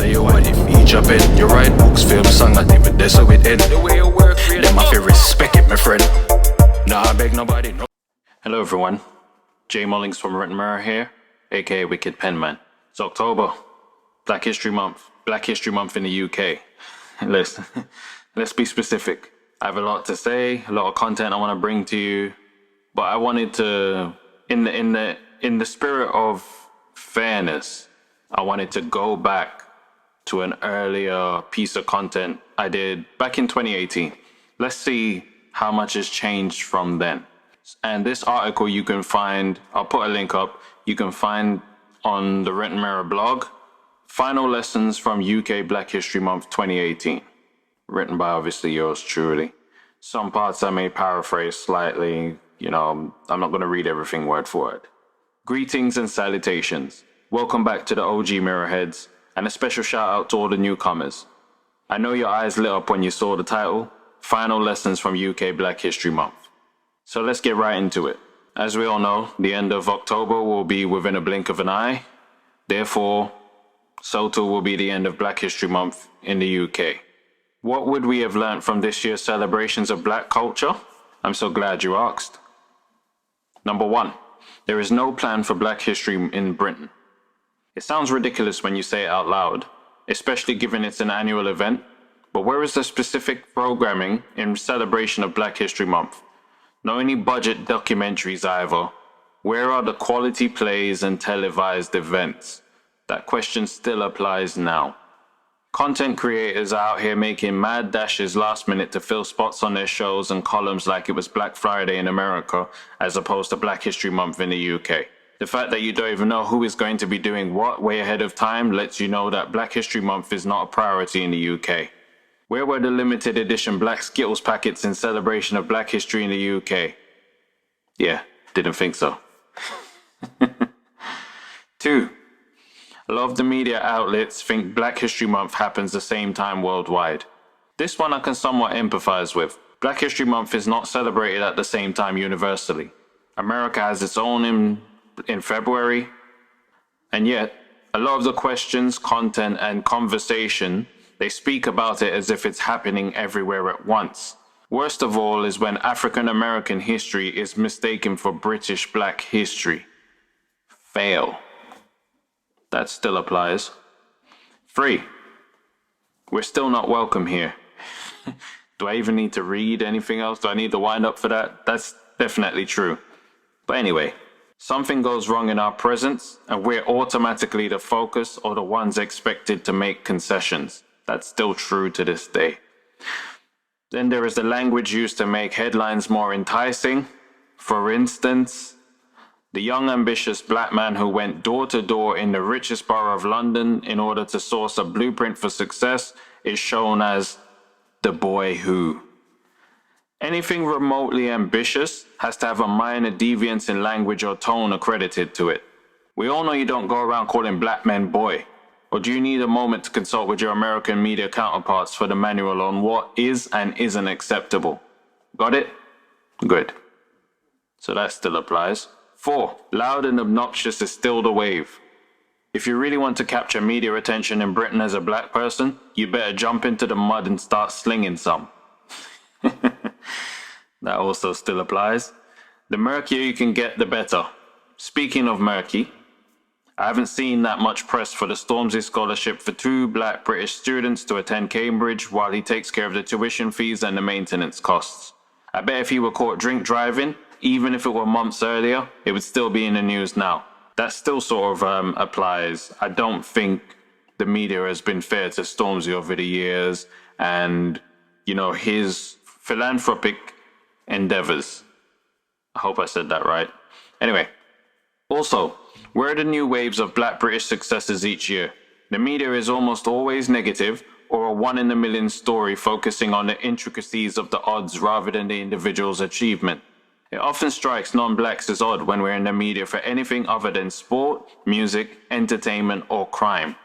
say you what if each up in. You write books, film, song, not even there so it end. The way you work, really them have to respect it, my friend. Nah, I beg nobody, no. Hello everyone, J Mullings from Written Mirror here, AKA Wicked Penman. It's October, Black History Month in the UK. Let's be specific. I have a lot to say, a lot of content I want to bring to you, but I wanted to, in the spirit of fairness, I wanted to go back to an earlier piece of content I did back in 2018. Let's see how much has changed from then. And this article you can find, I'll put a link up, you can find on the Written Mirror blog, Final Lessons from UK Black History Month 2018. Written by obviously yours truly. Some parts I may paraphrase slightly, I'm not going to read everything word for word. Greetings and salutations. Welcome back to the OG Mirrorheads, and a special shout out to all the newcomers. I know your eyes lit up when you saw the title, Final Lessons from UK Black History Month. So let's get right into it. As we all know, the end of October will be within a blink of an eye. Therefore, so too will be the end of Black History Month in the UK. What would we have learnt from this year's celebrations of black culture? I'm so glad you asked. Number 1, there is no plan for Black history in Britain. It sounds ridiculous when you say it out loud, especially given it's an annual event, but where is the specific programming in celebration of Black History Month? Not any budget documentaries either. Where are the quality plays and televised events? That question still applies now. Content creators are out here making mad dashes last minute to fill spots on their shows and columns like it was Black Friday in America as opposed to Black History Month in the UK. The fact that you don't even know who is going to be doing what way ahead of time lets you know that Black History Month is not a priority in the UK. Where were the limited edition Black Skittles packets in celebration of Black history in the UK? Yeah, didn't think so. 2. A lot of the media outlets think Black History Month happens the same time worldwide. This one I can somewhat empathize with. Black History Month is not celebrated at the same time universally. America has its own in February, and yet a lot of the questions, content, and conversation, they speak about it as if it's happening everywhere at once. Worst of all is when African American history is mistaken for British Black history. Fail. That still applies. 3. We're still not welcome here. Do I even need to read anything else? Do I need to wind up for that? That's definitely true. But anyway, something goes wrong in our presence, and we're automatically the focus or the ones expected to make concessions. That's still true to this day. Then there is the language used to make headlines more enticing. For instance, the young ambitious black man who went door to door in the richest borough of London in order to source a blueprint for success is shown as the boy who. Anything remotely ambitious has to have a minor deviance in language or tone accredited to it. We all know you don't go around calling black men boy. Or do you need a moment to consult with your American media counterparts for the manual on what is and isn't acceptable? Got it? Good. So that still applies. 4. Loud and obnoxious is still the wave. If you really want to capture media attention in Britain as a black person, you better jump into the mud and start slinging some. That also still applies. The murkier you can get, the better. Speaking of murky, I haven't seen that much press for the Stormzy scholarship for 2 black British students to attend Cambridge while he takes care of the tuition fees and the maintenance costs. I bet if he were caught drink driving, even if it were months earlier, it would still be in the news now. That still sort of applies. I don't think the media has been fair to Stormzy over the years and, his philanthropic endeavors. I hope I said that right. Anyway, also, where are the new waves of black British successes each year? The media is almost always negative or a 1 in a million story focusing on the intricacies of the odds rather than the individual's achievement. It often strikes non-blacks as odd when we're in the media for anything other than sport, music, entertainment, or crime.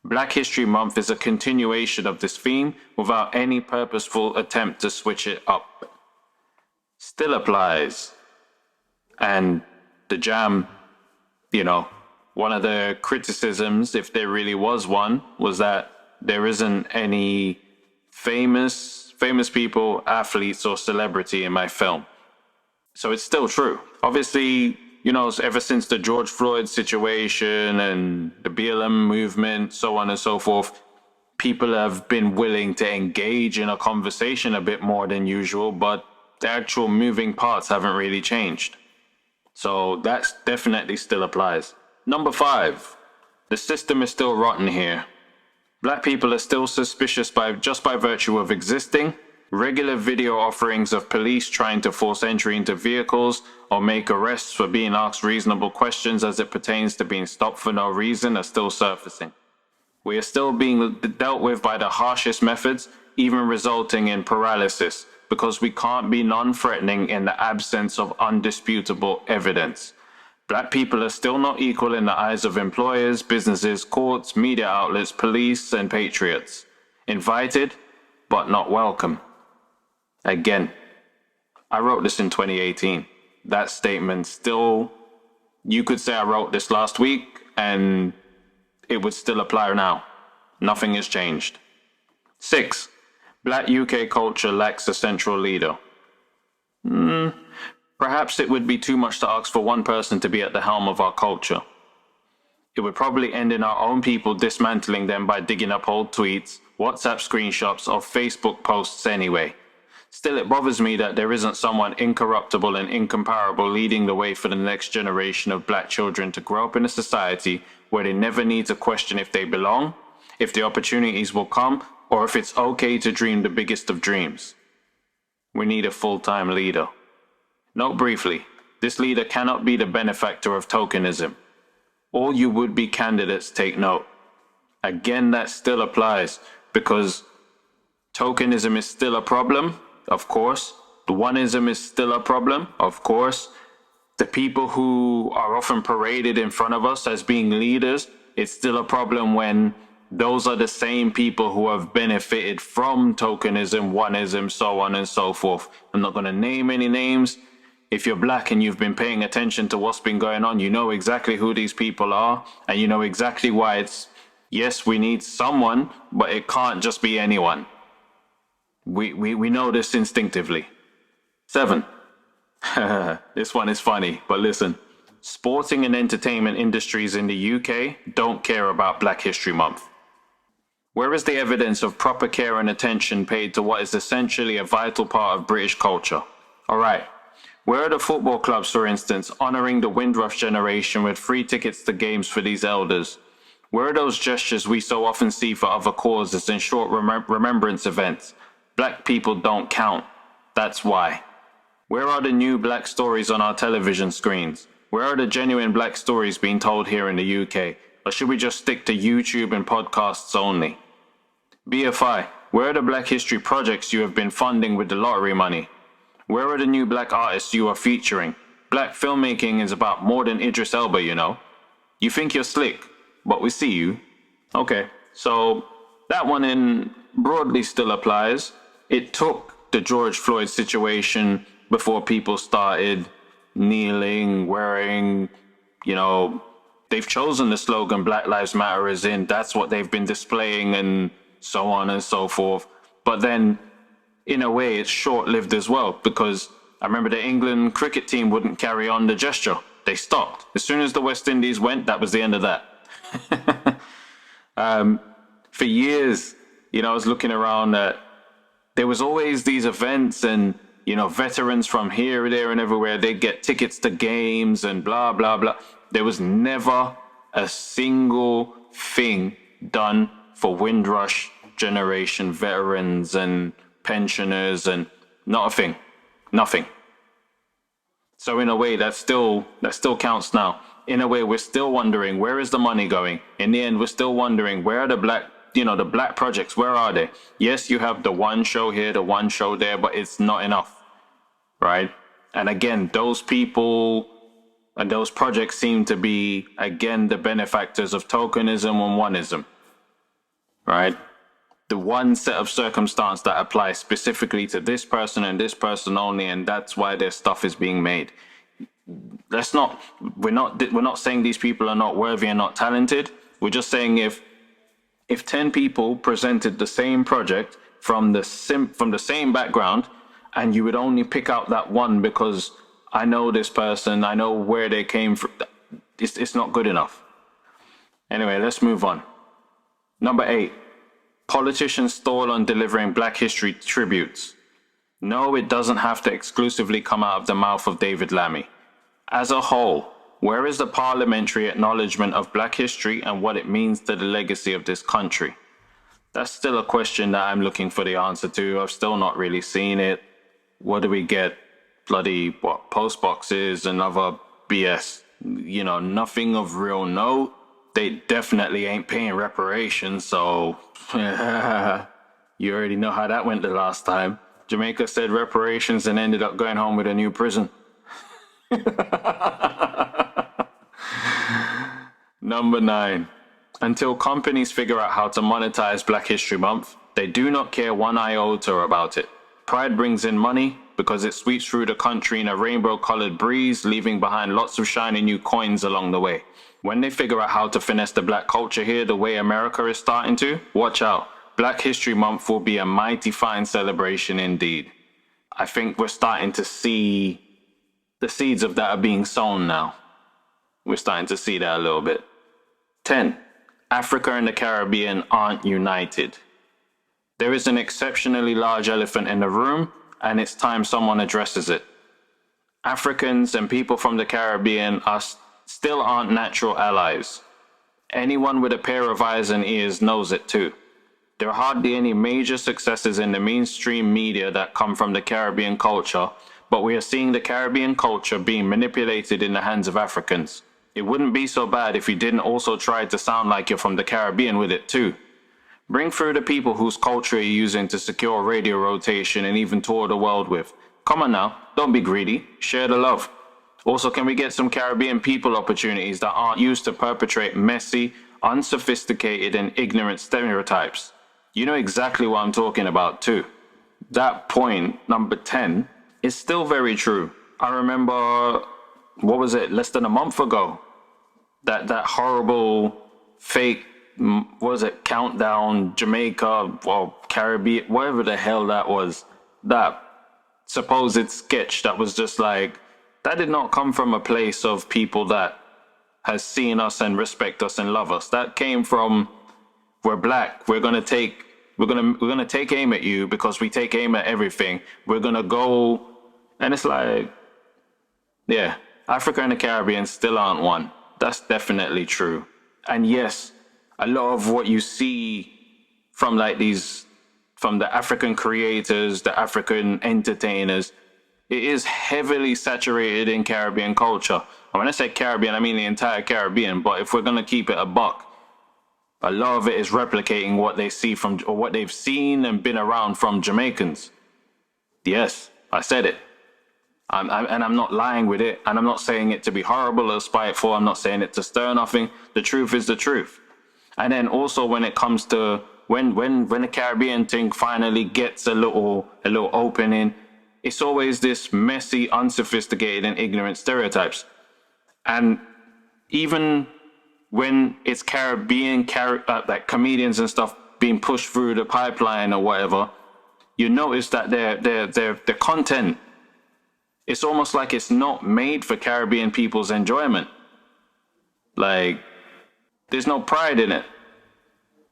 Black History Month is a continuation of this theme without any purposeful attempt to switch it up. Still applies. And the jam, one of the criticisms, if there really was one, was that there isn't any famous people, athletes, or celebrity in my film. So it's still true. Obviously, you know, ever since the George Floyd situation and the BLM movement, so on and so forth, people have been willing to engage in a conversation a bit more than usual, but the actual moving parts haven't really changed. So that definitely still applies. Number 5, the system is still rotten here. Black people are still suspicious just by virtue of existing. Regular video offerings of police trying to force entry into vehicles or make arrests for being asked reasonable questions as it pertains to being stopped for no reason are still surfacing. We are still being dealt with by the harshest methods, even resulting in paralysis, because we can't be non-threatening in the absence of undisputable evidence. Black people are still not equal in the eyes of employers, businesses, courts, media outlets, police, and patriots. Invited, but not welcome. Again, I wrote this in 2018. That statement still, you could say I wrote this last week, and it would still apply now. Nothing has changed. 6, Black UK culture lacks a central leader. Perhaps it would be too much to ask for one person to be at the helm of our culture. It would probably end in our own people dismantling them by digging up old tweets, WhatsApp screenshots, or Facebook posts anyway. Still, it bothers me that there isn't someone incorruptible and incomparable leading the way for the next generation of black children to grow up in a society where they never need to question if they belong, if the opportunities will come, or if it's okay to dream the biggest of dreams. We need a full-time leader. Note briefly, this leader cannot be the benefactor of tokenism. All you would-be candidates take note. Again, that still applies, because tokenism is still a problem, of course. The oneism is still a problem, of course. The people who are often paraded in front of us as being leaders, it's still a problem when those are the same people who have benefited from tokenism, oneism, so on and so forth. I'm not going to name any names. If you're black and you've been paying attention to what's been going on, you know exactly who these people are, and you know exactly why it's, yes, we need someone, but it can't just be anyone. We know this instinctively. 7. This one is funny, but listen. Sporting and entertainment industries in the UK don't care about Black History Month. Where is the evidence of proper care and attention paid to what is essentially a vital part of British culture? Alright, where are the football clubs, for instance, honouring the Windrush generation with free tickets to games for these elders? Where are those gestures we so often see for other causes and short remembrance events? Black people don't count. That's why. Where are the new black stories on our television screens? Where are the genuine black stories being told here in the UK? Or should we just stick to YouTube and podcasts only? BFI, where are the Black History projects you have been funding with the lottery money? Where are the new black artists you are featuring? Black filmmaking is about more than Idris Elba, you know. You think you're slick, but we see you. Okay, so that one in broadly still applies. It took the George Floyd situation before people started kneeling, wearing, you know, they've chosen the slogan Black Lives Matter as in that's what they've been displaying and so on and so forth. But then in a way it's short-lived as well, because I remember the England cricket team wouldn't carry on the gesture. They stopped. As soon as the West Indies went, that was the end of that. For years, you know, I was looking around at, there was always these events and, you know, veterans from here, there, and everywhere, they get tickets to games and blah, blah, blah. There was never a single thing done for Windrush generation veterans and pensioners, and not a thing. Nothing. So in a way, that still counts now. In a way, we're still wondering, where is the money going? In the end, we're still wondering, where are the black, you know, the black projects, where are they? Yes, you have the one show here, the one show there, but it's not enough, right? And again, those people and those projects seem to be, again, the benefactors of tokenism and oneism, right? The one set of circumstance that applies specifically to this person and this person only, and that's why their stuff is being made. let's not, we're not saying these people are not worthy and not talented. We're just saying if 10 people presented the same project from the same background, and you would only pick out that one because I know this person, I know where they came from, it's not good enough. Anyway, let's move on. Number 8, politicians stall on delivering Black History tributes. No, it doesn't have to exclusively come out of the mouth of David Lammy. As a whole, where is the parliamentary acknowledgement of Black history and what it means to the legacy of this country? That's still a question that I'm looking for the answer to. I've still not really seen it. What do we get? Bloody, post boxes and other BS. You know, nothing of real note. They definitely ain't paying reparations, so you already know how that went the last time. Jamaica said reparations and ended up going home with a new prison. Number 9. Until companies figure out how to monetize Black History Month, they do not care one iota about it. Pride brings in money because it sweeps through the country in a rainbow-colored breeze, leaving behind lots of shiny new coins along the way. When they figure out how to finesse the Black culture here the way America is starting to, watch out. Black History Month will be a mighty fine celebration indeed. I think we're starting to see the seeds of that are being sown now. We're starting to see that a little bit. 10. Africa and the Caribbean aren't united. There is an exceptionally large elephant in the room, and it's time someone addresses it. Africans and people from the Caribbean still aren't natural allies. Anyone with a pair of eyes and ears knows it too. There are hardly any major successes in the mainstream media that come from the Caribbean culture, but we are seeing the Caribbean culture being manipulated in the hands of Africans. It wouldn't be so bad if you didn't also try to sound like you're from the Caribbean with it too. Bring through the people whose culture you're using to secure radio rotation and even tour the world with. Come on now, don't be greedy, share the love. Also, can we get some Caribbean people opportunities that aren't used to perpetrate messy, unsophisticated and ignorant stereotypes? You know exactly what I'm talking about too. That point, number 10, is still very true. I remember, what was it, less than a month ago, that horrible fake, what was it, countdown, Jamaica, or Caribbean, whatever the hell that was, that supposed sketch that was just like, that did not come from a place of people that has seen us and respect us and love us. That came from, we're Black, we're gonna take aim at you because we take aim at everything. We're gonna go, and it's like, yeah, Africa and the Caribbean still aren't one. That's definitely true. And yes, a lot of what you see from from the African creators, the African entertainers, it is heavily saturated in Caribbean culture. And when I say Caribbean, I mean the entire Caribbean. But if we're gonna keep it a buck, a lot of it is replicating what they see from, or what they've seen and been around from Jamaicans. Yes, I said it. And I'm not lying with it. And I'm not saying it to be horrible or spiteful. I'm not saying it to stir nothing. The truth is the truth. And then also when it comes to when the Caribbean thing finally gets a little opening, it's always this messy, unsophisticated and ignorant stereotypes. And even when it's Caribbean like comedians and stuff being pushed through the pipeline or whatever, you notice that their content, it's almost like it's not made for Caribbean people's enjoyment. Like, there's no pride in it.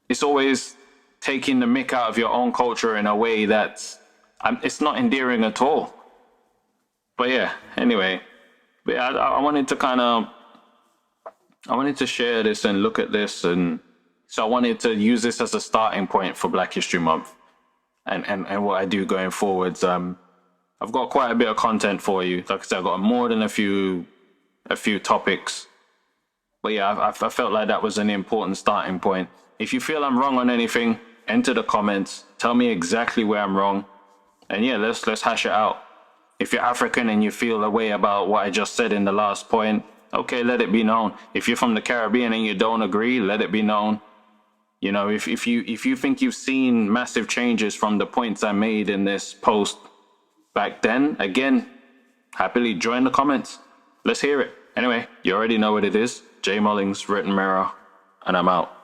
It's always taking the mick out of your own culture in a way that's, it's not endearing at all. But yeah, anyway, I wanted to share this and look at this, and so I wanted to use this as a starting point for Black History Month and what I do going forwards. I've got quite a bit of content for you. Like I said, I've got more than a few topics. But yeah, I felt like that was an important starting point. If you feel I'm wrong on anything, enter the comments. Tell me exactly where I'm wrong. And yeah, let's hash it out. If you're African and you feel a way about what I just said in the last point, okay, let it be known. If you're from the Caribbean and you don't agree, let it be known. You know, if you think you've seen massive changes from the points I made in this post back then, again, happily join the comments. Let's hear it. Anyway, you already know what it is. J Mullings, Written Mirror, and I'm out.